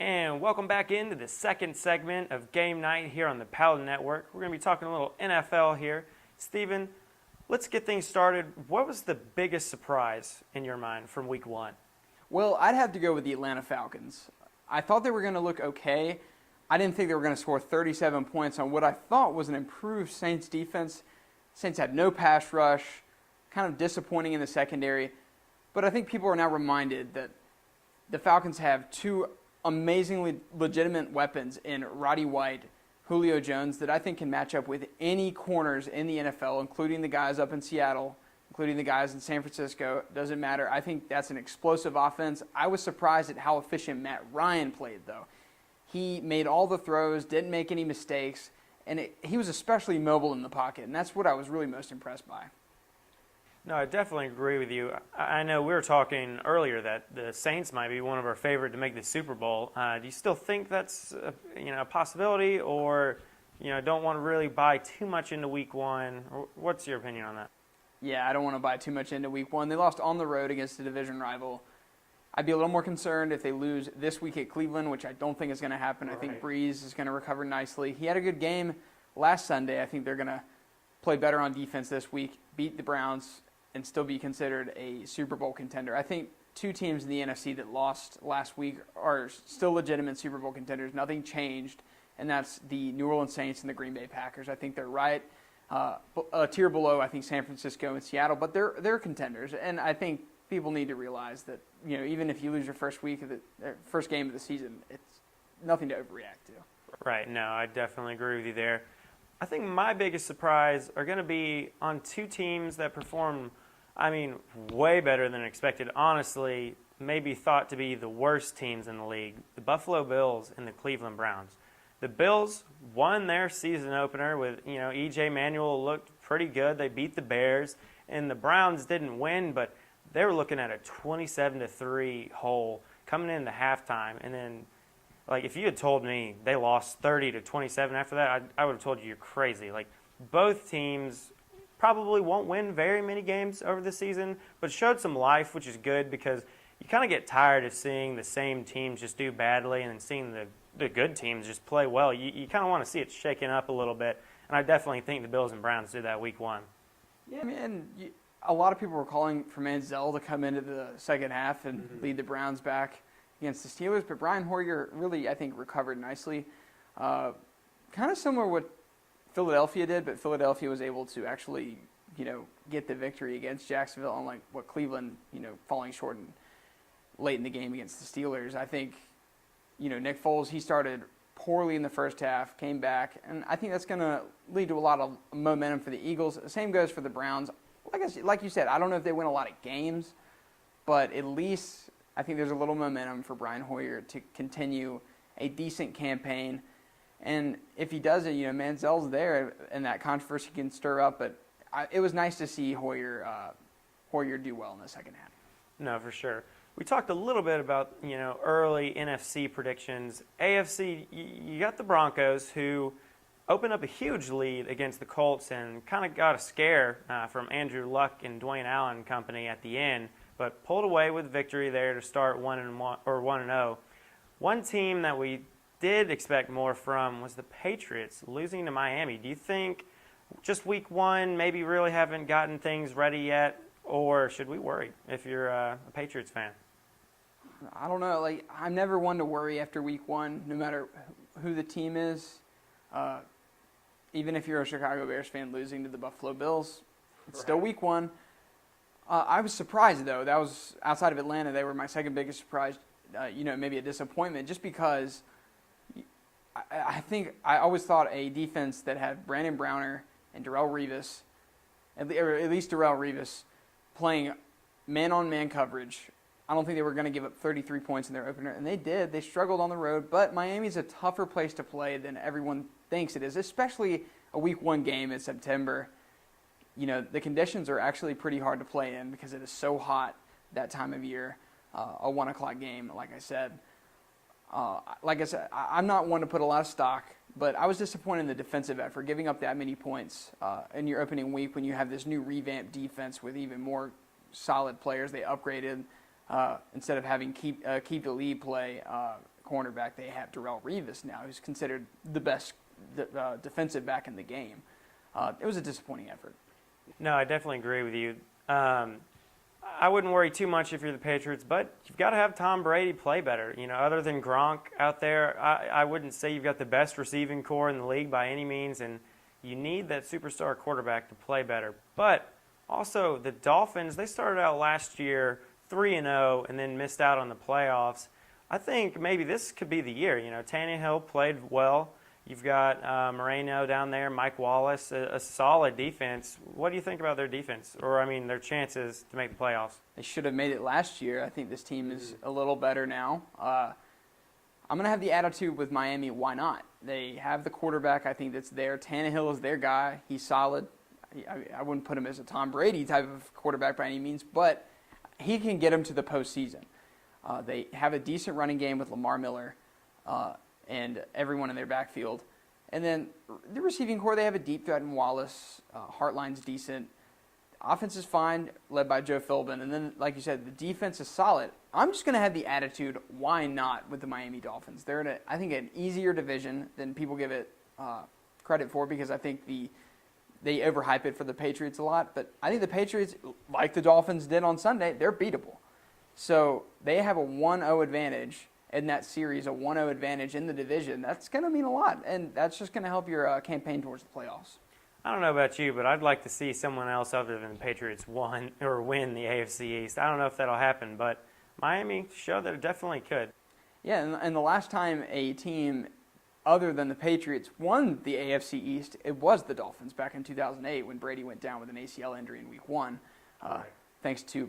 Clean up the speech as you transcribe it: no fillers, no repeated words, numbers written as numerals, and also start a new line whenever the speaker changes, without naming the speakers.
And welcome back into the second segment of Game Night here on the Paladin Network. We're going to be talking a little NFL here. Steven, let's get things started. What was the biggest surprise in your mind from week one?
Well, I'd have to go with the Atlanta Falcons. I thought they were going to look okay. I didn't think they were going to score 37 points on what I thought was an improved Saints defense. Saints had no pass rush, kind of disappointing in the secondary. But I think people are now reminded that the Falcons have two amazingly legitimate weapons in Roddy White, Julio Jones, that I think can match up with any corners in the NFL, including the guys up in Seattle, including the guys in San Francisco. Doesn't matter. I think that's an explosive offense. I was surprised at how efficient Matt Ryan played, though. He made all the throws, didn't make any mistakes, and he was especially mobile in the pocket, and that's what I was really most impressed by.
No, I definitely agree with you. I know we were talking earlier that the Saints might be one of our favorite to make the Super Bowl. Do you still think that's a possibility, or don't want to really buy too much into Week 1? What's your opinion on that?
Yeah, I don't want to buy too much into Week 1. They lost on the road against a division rival. I'd be a little more concerned if they lose this week at Cleveland, which I don't think is going to happen. Right. I think Breeze is going to recover nicely. He had a good game last Sunday. I think they're going to play better on defense this week, beat the Browns, and still be considered a Super Bowl contender. I think two teams in the NFC that lost last week are still legitimate Super Bowl contenders. Nothing changed, and that's the New Orleans Saints and the Green Bay Packers. I think they're right a tier below, I think, San Francisco and Seattle, but they're contenders. And I think people need to realize that even if you lose your first game of the season, it's nothing to overreact to.
Right. No, I definitely agree with you there. I think my biggest surprise are going to be on two teams that perform, way better than expected. Honestly, maybe thought to be the worst teams in the league, the Buffalo Bills and the Cleveland Browns. The Bills won their season opener with, E.J. Manuel looked pretty good. They beat the Bears, and the Browns didn't win, but they were looking at a 27-3 hole coming into halftime. And then, if you had told me they lost 30-27 after that, I would have told you you're crazy. Both teams probably won't win very many games over the season, but showed some life, which is good because you kind of get tired of seeing the same teams just do badly and then seeing the good teams just play well. You kind of want to see it shaken up a little bit, and I definitely think the Bills and Browns did that week one.
Yeah, a lot of people were calling for Manziel to come into the second half and lead the Browns back against the Steelers, but Brian Hoyer really, I think, recovered nicely. Kind of similar to what Philadelphia did, but Philadelphia was able to actually, get the victory against Jacksonville, unlike what Cleveland, falling short late in the game against the Steelers. I think, Nick Foles, he started poorly in the first half, came back, and I think that's going to lead to a lot of momentum for the Eagles. The same goes for the Browns. Like you said, I don't know if they win a lot of games, but at least I think there's a little momentum for Brian Hoyer to continue a decent campaign. And if he does it, Manziel's there, and that controversy can stir up. But it was nice to see Hoyer do well in the second half.
No, for sure. We talked a little bit about early NFC predictions. AFC, you got the Broncos, who opened up a huge lead against the Colts and kind of got a scare from Andrew Luck and Dwayne Allen and company at the end, but pulled away with victory there to start 1-0. One team that we did expect more from was the Patriots, losing to Miami. Do you think just week one maybe really haven't gotten things ready yet, or should we worry if you're a Patriots fan?
I don't know. I'm never one to worry after week one, no matter who the team is. Even if you're a Chicago Bears fan losing to the Buffalo Bills, it's still week one. I was surprised, though. That was outside of Atlanta. They were my second biggest surprise, maybe a disappointment, just because I always thought a defense that had Brandon Browner and Darrelle Revis, or at least Darrelle Revis, playing man-on-man coverage, I don't think they were going to give up 33 points in their opener, and they did. They struggled on the road, but Miami's a tougher place to play than everyone thinks it is, especially a week one game in September. The conditions are actually pretty hard to play in because it is so hot that time of year, a 1 o'clock game, like I said. I'm not one to put a lot of stock, but I was disappointed in the defensive effort, giving up that many points in your opening week when you have this new revamped defense with even more solid players. They upgraded instead of having keep the lead play cornerback, they have Darrelle Revis now, who's considered the best defensive back in the game. It was a disappointing effort.
No, I definitely agree with you. I wouldn't worry too much if you're the Patriots, but you've got to have Tom Brady play better. You know, other than Gronk out there, I wouldn't say you've got the best receiving core in the league by any means, and you need that superstar quarterback to play better. But also, the Dolphins, they started out last year 3-0 and then missed out on the playoffs. I think maybe this could be the year. You know, Tannehill played well. You've got Moreno down there, Mike Wallace, a solid defense. What do you think about their defense, or, I mean, their chances to make the playoffs?
They should have made it last year. I think this team is a little better now. I'm going to have the attitude with Miami, why not? They have the quarterback, I think, that's there. Tannehill is their guy. He's solid. I wouldn't put him as a Tom Brady type of quarterback by any means, but he can get them to the postseason. They have a decent running game with Lamar Miller and everyone in their backfield. And then the receiving core, they have a deep threat in Wallace. Hartline's decent. Offense is fine, led by Joe Philbin. And then, like you said, the defense is solid. I'm just going to have the attitude, why not, with the Miami Dolphins. They're in, I think, an easier division than people give it credit for, because I think they overhype it for the Patriots a lot. But I think the Patriots, like the Dolphins did on Sunday, they're beatable. So they have a 1-0 advantage in that series, a 1-0 advantage in the division. That's going to mean a lot, and that's just going to help your campaign towards the playoffs.
I don't know about you, but I'd like to see someone else other than the Patriots win the AFC East. I don't know if that'll happen, but Miami showed that it definitely could.
Yeah, and the last time a team other than the Patriots won the AFC East, it was the Dolphins back in 2008 when Brady went down with an ACL injury in Week 1, thanks to